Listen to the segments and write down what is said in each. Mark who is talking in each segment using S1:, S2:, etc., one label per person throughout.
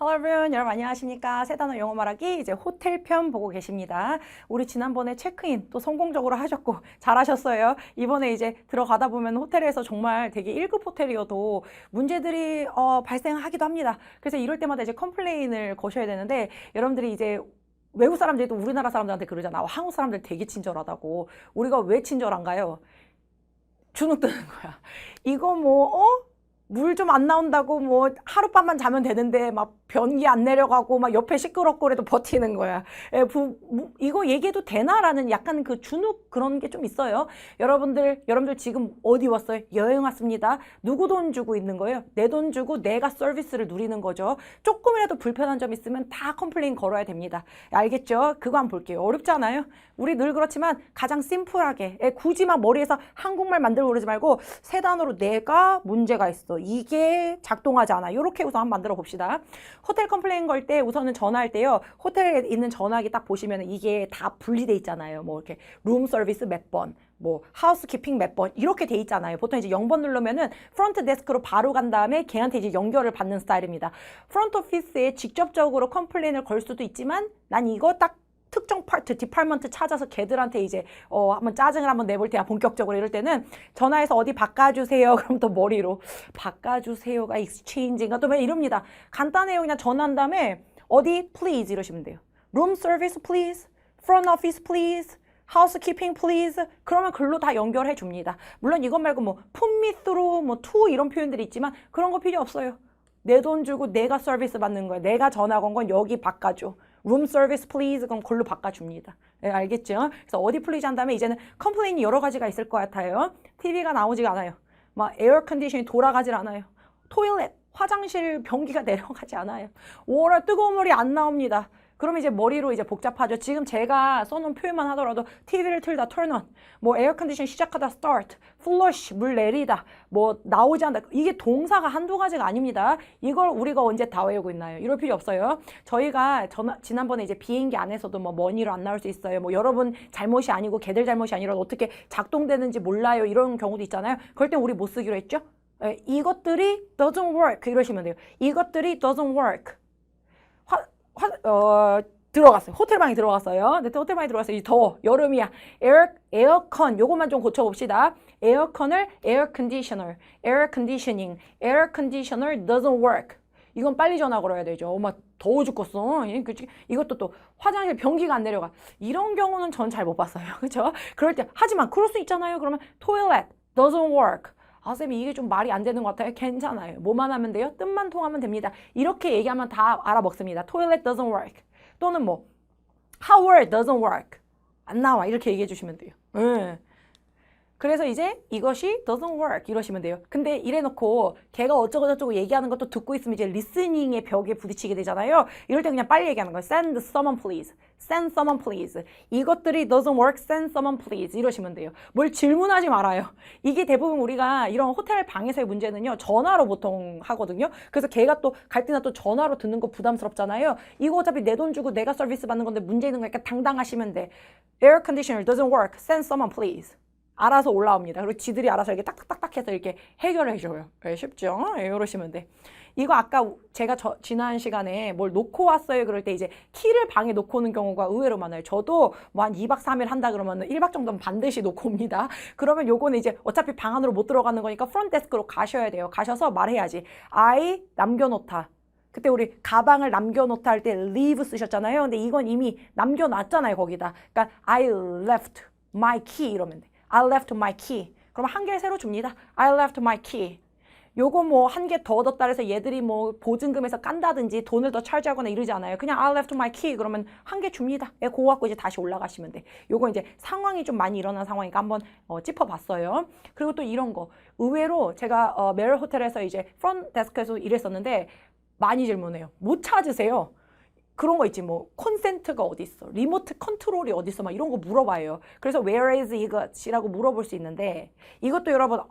S1: Hello everyone, 여러분 안녕하십니까? 세 단어 영어 말하기 이제 호텔 편 보고 계십니다. 우리 지난번에 체크인 또 성공적으로 하셨고 잘하셨어요. 이번에 이제 들어가다 보면 호텔에서 정말 되게 1급 호텔이어도 문제들이 발생하기도 합니다. 그래서 이럴 때마다 이제 컴플레인을 거셔야 되는데 여러분들이 이제 외국 사람들도 우리나라 사람들한테 그러잖아. 한국 사람들 되게 친절하다고. 우리가 왜 친절한가요? 주눅 드는 거야. 이거 물 좀 안 나온다고 뭐 하룻밤만 자면 되는데 막 변기 안 내려가고 막 옆에 시끄럽고 그래도 버티는 거야. 이거 얘기해도 되나라는 약간 그 주눅 그런 게 좀 있어요. 여러분들 지금 어디 왔어요? 여행 왔습니다. 누구 돈 주고 있는 거예요? 내 돈 주고 내가 서비스를 누리는 거죠. 조금이라도 불편한 점 있으면 다 컴플레인 걸어야 됩니다. 알겠죠? 그거 한번 볼게요. 어렵지 않아요? 우리 늘 그렇지만 가장 심플하게 굳이 막 머리에서 한국말 만들고 그러지 말고 세 단어로 내가 문제가 있어. 이게 작동하지 않아. 이렇게 우선 한번 만들어 봅시다. 호텔 컴플레인 걸 때 우선은 전화할 때요. 호텔에 있는 전화기 딱 보시면 이게 다 분리돼 있잖아요. 뭐 이렇게 룸 서비스 몇 번, 뭐 하우스키핑 몇 번 이렇게 돼 있잖아요. 보통 이제 0번 누르면은 프론트 데스크로 바로 간 다음에 걔한테 이제 연결을 받는 스타일입니다. 프론트 오피스에 직접적으로 컴플레인을 걸 수도 있지만 난 이거 딱 특정 파트, 디파트먼트 찾아서 걔들한테 이제 한번 짜증을 한번 내볼 때야 본격적으로 이럴 때는 전화해서 어디 바꿔주세요. 그럼 또 머리로 바꿔주세요가 익스체인지인가 또 왜 이럽니다. 간단해요. 그냥 전화한 다음에 어디 please 이러시면 돼요. room service please, front office please, housekeeping please. 그러면 글로 다 연결해 줍니다. 물론 이것 말고 뭐 put me through, 뭐 to 이런 표현들이 있지만 그런 거 필요 없어요. 내 돈 주고 내가 서비스 받는 거야. 내가 전화 건 건 여기 바꿔줘. room service please 그럼 글로 바꿔줍니다. 네, 알겠죠? 그래서 어디 please 한 다음에 이제는 컴플레인이 여러 가지가 있을 것 같아요. TV가 나오지가 않아요. 막 에어 컨디션이 돌아가질 않아요. 토일렛, 화장실 변기가 내려가지 않아요. 워라 뜨거운 물이 안 나옵니다. 그러면 이제 머리로 이제 복잡하죠. 지금 제가 써놓은 표현만 하더라도 TV를 틀다 turn on, 뭐 에어컨디션 시작하다 start, flush 물 내리다, 뭐 나오지 않다. 이게 동사가 한두 가지가 아닙니다. 이걸 우리가 언제 다 외우고 있나요? 이럴 필요 없어요. 저희가 지난번에 이제 비행기 안에서도 뭐 머니로 안 나올 수 있어요. 뭐 여러분 잘못이 아니고 걔들 잘못이 아니라 어떻게 작동되는지 몰라요. 이런 경우도 있잖아요. 그럴 땐 우리 못 쓰기로 했죠? 이것들이 doesn't work 이러시면 돼요. 이것들이 doesn't work. 들어갔어요. 호텔방에 들어갔어요. 근데 호텔방에 들어갔어요. 이제 더워. 여름이야. 에어컨 요것만 좀 고쳐봅시다. 에어컨을 air conditioner, air conditioning, air conditioner doesn't work. 이건 빨리 전화 걸어야 되죠. 엄마 더워 죽겠어. 이것도 또 화장실 변기가 안 내려가. 이런 경우는 전 잘 못 봤어요. 그렇죠? 그럴 때 하지만 그럴 수 있잖아요. 그러면 toilet doesn't work. 아, 쌤이 이게 좀 말이 안 되는 것 같아요. 괜찮아요. 뭐만 하면 돼요? 뜻만 통하면 됩니다. 이렇게 얘기하면 다 알아먹습니다. Toilet doesn't work. 또는 뭐 Shower doesn't work. 안 나와. 이렇게 얘기해 주시면 돼요. 그래서 이제 이것이 doesn't work 이러시면 돼요. 근데 이래놓고 걔가 어쩌고저쩌고 얘기하는 것도 듣고 있으면 이제 리스닝의 벽에 부딪히게 되잖아요. 이럴 때 그냥 빨리 얘기하는 거예요. Send someone please. Send someone please. 이것들이 doesn't work. Send someone please. 이러시면 돼요. 뭘 질문하지 말아요. 이게 대부분 우리가 이런 호텔 방에서의 문제는요. 전화로 보통 하거든요. 그래서 걔가 또 갈 때나 또 전화로 듣는 거 부담스럽잖아요. 이거 어차피 내 돈 주고 내가 서비스 받는 건데 문제 있는 거니까 당당하시면 돼. Air conditioner doesn't work. Send someone please. 알아서 올라옵니다. 그리고 지들이 알아서 이렇게 딱딱딱 해서 이렇게 해결해 줘요. 네, 쉽죠? 네, 이러시면 돼. 이거 아까 제가 지난 시간에 뭘 놓고 왔어요. 그럴 때 이제 키를 방에 놓고 오는 경우가 의외로 많아요. 저도 뭐 한 2박 3일 한다 그러면 1박 정도는 반드시 놓고 옵니다. 그러면 요거는 이제 어차피 방 안으로 못 들어가는 거니까 프론트 데스크로 가셔야 돼요. 가셔서 말해야지. I 남겨놓다. 그때 우리 가방을 남겨놓다 할 때 leave 쓰셨잖아요. 근데 이건 이미 남겨놨잖아요. 거기다. 그러니까 I left my key 이러면 돼. I left my key. 그럼 한 개 새로 줍니다. I left my key. 요거 뭐 한 개 더 얻었다 해서 얘들이 뭐 보증금에서 깐다든지 돈을 더 charge하거나 이러지 않아요. 그냥 I left my key 그러면 한 개 줍니다. 그거 갖고 이제 다시 올라가시면 돼. 요거 이제 상황이 좀 많이 일어난 상황이니까 한번 짚어봤어요. 그리고 또 이런 거. 의외로 제가 메럴 호텔에서 이제 프론트 데스크에서 일했었는데 많이 질문해요. 못 찾으세요? 그런 거 있지 뭐 콘센트가 어디 있어? 리모트 컨트롤이 어디 있어? 막 이런 거 물어봐요. 그래서 where is 이것이라고 물어볼 수 있는데 이것도 여러분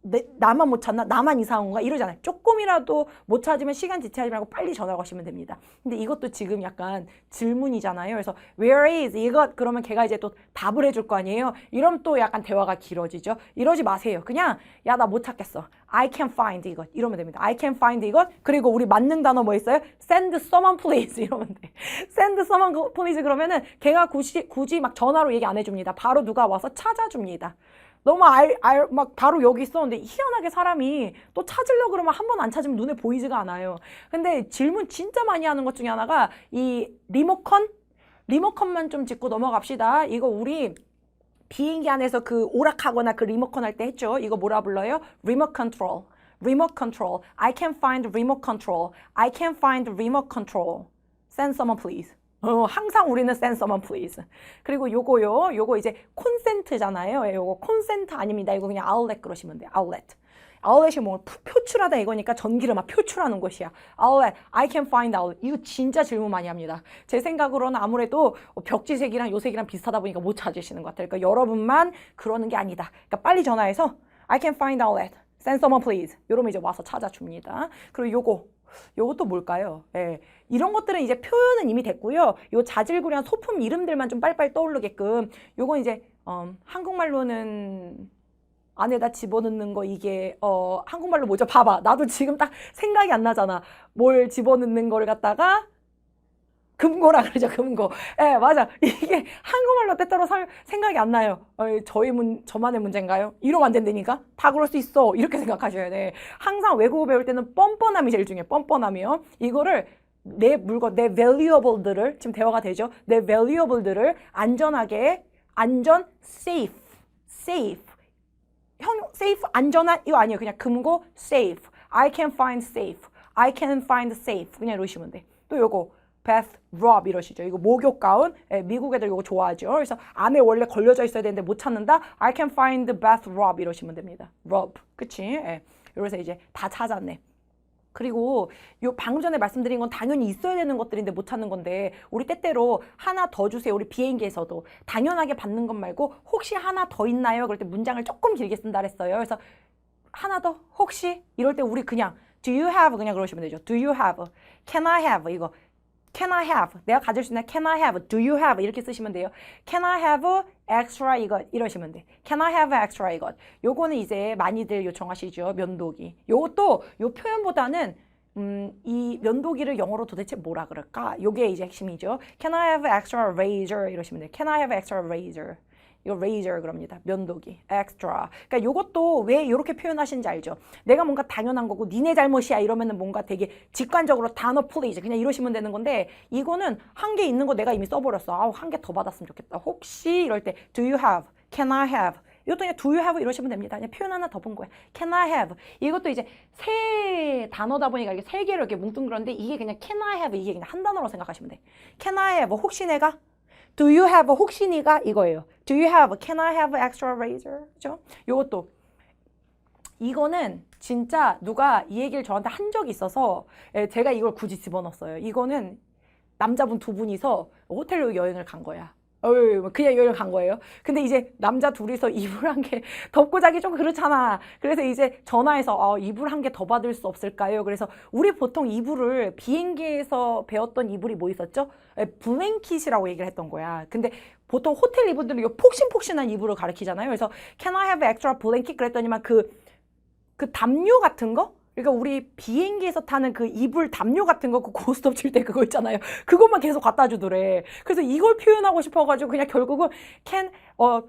S1: 나만 못 찾나? 나만 이상한 건가? 이러잖아요. 조금이라도 못 찾으면 시간 지체하지 말고 빨리 전화 거시면 됩니다. 근데 이것도 지금 약간 질문이잖아요. 그래서 where is 이것 그러면 걔가 이제 또 답을 해줄 거 아니에요. 이러면 또 약간 대화가 길어지죠. 이러지 마세요. 그냥 야 나 못 찾겠어. I can find 이것 이러면 됩니다. I can find 이것 그리고 우리 맞는 단어 뭐 있어요? Send someone please 이러면 돼. Send someone please 그러면은 걔가 굳이 막 전화로 얘기 안 해줍니다. 바로 누가 와서 찾아줍니다. 너무 막 바로 여기 있었는데 희한하게 사람이 또 찾으려고 그러면 한 번 안 찾으면 눈에 보이지가 않아요. 근데 질문 진짜 많이 하는 것 중에 하나가 이 리모컨만 좀 짚고 넘어갑시다. 이거 우리 비행기 안에서 그 오락하거나 그 리모컨 할 때 했죠. 이거 뭐라 불러요? Remote control. Remote control. I can find remote control. I can find remote control. Send someone please. 항상 우리는 send someone please. 그리고 요거 이제 콘센트잖아요. 요거 콘센트 아닙니다. 이거 그냥 outlet 그러시면 돼요. outlet. outlet이 뭐 표출하다 이거니까 전기를 막 표출하는 것이야. outlet. I can find outlet. 이거 진짜 질문 많이 합니다. 제 생각으로는 아무래도 벽지색이랑 요색이랑 비슷하다 보니까 못 찾으시는 것 같아요. 그러니까 여러분만 그러는 게 아니다. 그러니까 빨리 전화해서 I can find outlet. Send someone please. 이러면 이제 와서 찾아줍니다. 그리고 요것도 뭘까요? 예. 이런 것들은 이제 표현은 이미 됐고요. 요 자질구레한 소품 이름들만 좀 빨리빨리 떠오르게끔 요건 이제 한국말로는 안에다 집어넣는 거 이게 한국말로 뭐죠? 봐봐. 나도 지금 딱 생각이 안 나잖아. 뭘 집어넣는 걸 갖다가 금고라 그러죠. 금고. 예, 맞아. 이게 한국말로 때때로 생각이 안 나요. 저만의 문제인가요? 이러면 안 된다니까? 다 그럴 수 있어. 이렇게 생각하셔야 돼. 항상 외국어 배울 때는 뻔뻔함이 제일 중요해. 뻔뻔함이요. 이거를 내 물건, 내 valuable들을 지금 대화가 되죠. 내 valuable들을 안전하게, safe, safe, 안전한 이거 아니에요. 그냥 금고, safe. I can find safe. I can find safe. 그냥 이러시면 돼. 또 요거. bath robe 이러시죠. 이거 목욕 가운. 미국 애들 이거 좋아하죠. 그래서 안에 원래 걸려져 있어야 되는데 못 찾는다. I can find the bath robe 이러시면 됩니다. robe. 그치? 예. 이래서 이제 다 찾았네. 그리고 요 방금 전에 말씀드린 건 당연히 있어야 되는 것들인데 못 찾는 건데 우리 때때로 하나 더 주세요. 우리 비행기에서도 당연하게 받는 것 말고 혹시 하나 더 있나요? 그럴 때 문장을 조금 길게 쓴다 그랬어요. 그래서 하나 더 혹시 이럴 때 우리 그냥 do you have 그냥 그러시면 되죠. do you have, can I have 이거 Can I have? 내가 가질 수 있나? Can I have? Do you have? 이렇게 쓰시면 돼요. Can I have extra 이것? 이러시면 돼. Can I have extra 이것? 요거는 이제 많이들 요청하시죠. 면도기. 요것도 요 표현보다는 이 면도기를 영어로 도대체 뭐라 그럴까? 요게 이제 핵심이죠. Can I have extra razor? 이러시면 돼요. Can I have extra razor? 이거 razor 그럽니다. 면도기. extra. 그러니까 요것도 왜 이렇게 표현하시는지 알죠? 내가 뭔가 당연한 거고 니네 잘못이야 이러면은 뭔가 되게 직관적으로 단어 please 그냥 이러시면 되는 건데 이거는 한 개 있는 거 내가 이미 써버렸어. 아우 한 개 더 받았으면 좋겠다. 혹시 이럴 때 do you have? Can I have? 이것도 그냥 do you have 이러시면 됩니다. 그냥 표현 하나 더 본 거야. Can I have? 이것도 이제 세 단어다 보니까 이게 세 개를 이렇게 뭉뚱그렸는데 이게 그냥 can I have 이게 그냥 한 단어로 생각하시면 돼. Can I have? 혹시 내가? Do you have 혹시 네가 이거예요. Do you have? Can I have extra razor? 그죠? 요것도 이거는 진짜 누가 이 얘기를 저한테 한 적이 있어서 제가 이걸 굳이 집어넣었어요. 이거는 남자분 두 분이서 호텔로 여행을 간 거야. 그냥 여행을 간 거예요. 근데 이제 남자 둘이서 이불 한 개 덮고 자기 좀 그렇잖아. 그래서 이제 전화해서 이불 한 개 더 받을 수 없을까요? 그래서 우리 보통 이불을 비행기에서 배웠던 이불이 뭐 있었죠? 블랭킷이라고 얘기를 했던 거야. 근데 보통 호텔 이불들은 이 폭신폭신한 이불을 가리키잖아요. 그래서 Can I have extra blanket? 그랬더니만 그 담요 같은 거? 그러니까 우리 비행기에서 타는 그 이불 담요 같은 거 그 고스톱 칠 때 그거 있잖아요. 그것만 계속 갖다 주더래. 그래서 이걸 표현하고 싶어가지고 그냥 결국은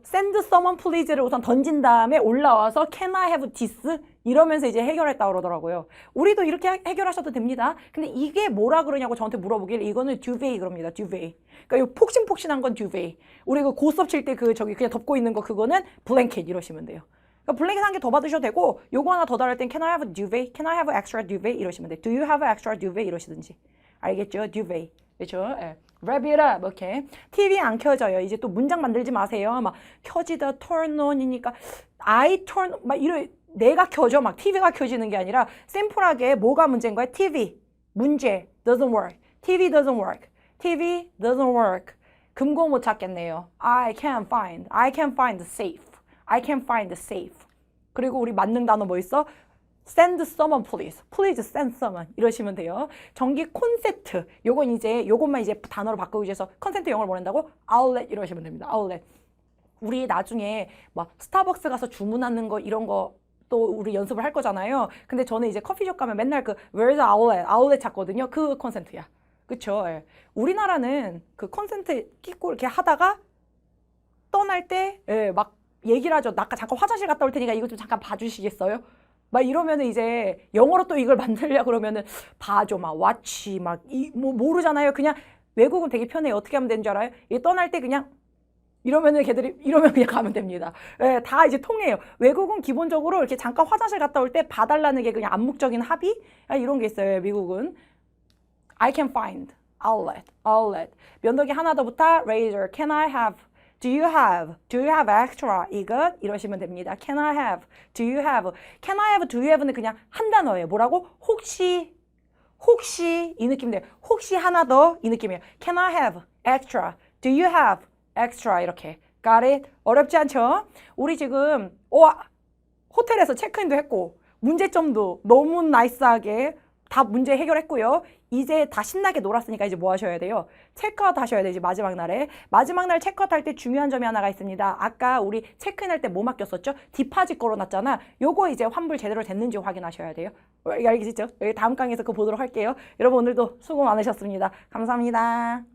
S1: send someone please를 우선 던진 다음에 올라와서 can I have this? 이러면서 이제 해결했다 그러더라고요. 우리도 이렇게 해결하셔도 됩니다. 근데 이게 뭐라 그러냐고 저한테 물어보길래 이거는 duvet 그럽니다. duvet. 그러니까 이 폭신폭신한 건 duvet. 우리 그 고스톱 칠 때 저기 그냥 덮고 있는 거 그거는 blanket 이러시면 돼요. 그러니까 블랭켓 한 개 더 받으셔도 되고 요거 하나 더 달할 땐 Can I have a duvet? Can I have extra duvet? 이러시면 돼. Do you have extra duvet? 이러시든지. 알겠죠? duvet. 그렇죠? 예. Wrap it up. 오케이. TV 안 켜져요. 이제 또 문장 만들지 마세요. 막 켜지다 turn on이니까 I turn 막 내가 켜져 막 TV가 켜지는 게 아니라 심플하게 뭐가 문제인 거야? TV. 문제. doesn't work. TV doesn't work. TV doesn't work. 금고 못 찾겠네요. I can find the safe. I can find the safe. 그리고 우리 만능 단어 뭐 있어? send someone please. please send someone. 이러시면 돼요. 전기 콘센트. 요건 이제 요것만 이제 단어로 바꾸기 위해서 컨센트 영어를 보낸다고 outlet 이러시면 됩니다. outlet. 우리 나중에 막 스타벅스 가서 주문하는 거 이런 거 또 우리 연습을 할 거잖아요. 근데 저는 이제 커피숍 가면 맨날 그 where's the outlet? outlet 찾거든요. 그 콘센트야. 그쵸? 예. 우리나라는 그 콘센트 끼고 이렇게 하다가 떠날 때 막 얘기를 하죠. 나 아까 잠깐 화장실 갔다 올 테니까 이거 좀 잠깐 봐주시겠어요? 막 이러면은 이제 영어로 또 이걸 만들려 그러면은 봐줘 막 watch 막 뭐 모르잖아요. 그냥 외국은 되게 편해요. 어떻게 하면 되는 줄 알아요? 이 떠날 때 그냥 이러면은 걔들이 이러면 그냥 가면 됩니다. 예, 다 이제 통해요. 외국은 기본적으로 이렇게 잠깐 화장실 갔다 올 때 봐달라는 게 그냥 암묵적인 합의 이런 게 있어요. 미국은 I can find outlet, outlet. 면도기 하나 더 붙어 razor. Can I have? Do you have? Do you have extra? 이것 이러시면 됩니다. Can I have? Do you have? Can I have? Do you have는 그냥 한 단어예요. 뭐라고? 혹시 이 느낌인데 혹시 하나 더 이 느낌이에요. Can I have extra? Do you have extra? 이렇게. Got it? 어렵지 않죠? 우리 지금 호텔에서 체크인도 했고 문제점도 너무 나이스하게 다 문제 해결했고요. 이제 다 신나게 놀았으니까 이제 뭐 하셔야 돼요? 체크아웃 하셔야 돼요. 이제 마지막 날에. 마지막 날 체크아웃 할 때 중요한 점이 하나가 있습니다. 아까 우리 체크인 할 때 뭐 맡겼었죠? 디파짓 걸어놨잖아. 요거 이제 환불 제대로 됐는지 확인하셔야 돼요. 알겠죠? 여기 다음 강의에서 그거 보도록 할게요. 여러분 오늘도 수고 많으셨습니다. 감사합니다.